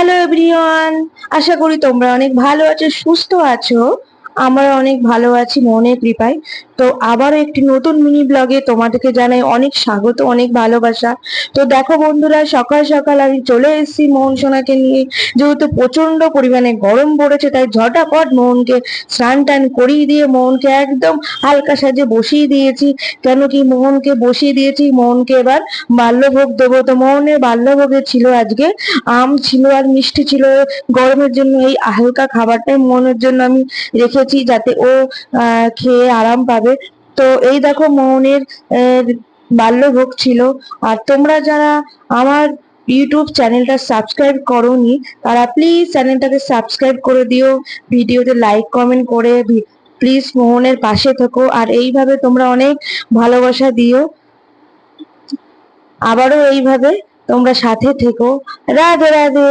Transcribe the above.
Hello everyone, আশা করি তোমরা অনেক ভালো আছো, সুস্থ আছো। আমরা অনেক ভালো আছি মনের কৃপায়। তো আবারও একটি নতুন মিনি ব্লগে তোমাদেরকে জানাই অনেক স্বাগত, অনেক ভালোবাসা। তো দেখো বন্ধুরা, সকাল সকাল আমি চলে এসেছি মোহন সোনাকে নিয়ে। যেহেতু প্রচন্ড পরিমাণে গরম পড়েছে, তাই ঝটাপট মোহনকে স্নান টান করিয়ে দিয়ে মোহনকে একদম হালকা সাজে বসিয়ে দিয়েছি। কেন কি মোহনকে বসিয়ে দিয়েছি, মোহনকে এবার বাল্যভোগ দেবো। তো মোহনের বাল্যভোগে ছিল আজকে আম ছিল আর মিষ্টি ছিল। গরমের জন্য এই হালকা খাবারটাই মোহনের জন্য আমি রেখেছি, যাতে ও খেয়ে আরাম পাবে। তো এই দেখো মোহনের বাল্যভোগ ছিল। আর তোমরা যারা আমার ইউটিউব চ্যানেলটা সাবস্ক্রাইব করোনি, তারা প্লিজ চ্যানেলটাকে সাবস্ক্রাইব করে দিও, ভিডিওতে লাইক কমেন্ট করে প্লিজ মোহনের পাশে থেকো। আর এইভাবে তোমরা অনেক ভালোবাসা দিও, আবারও এইভাবে তোমরা সাথে থেকো। রাধে রাধে।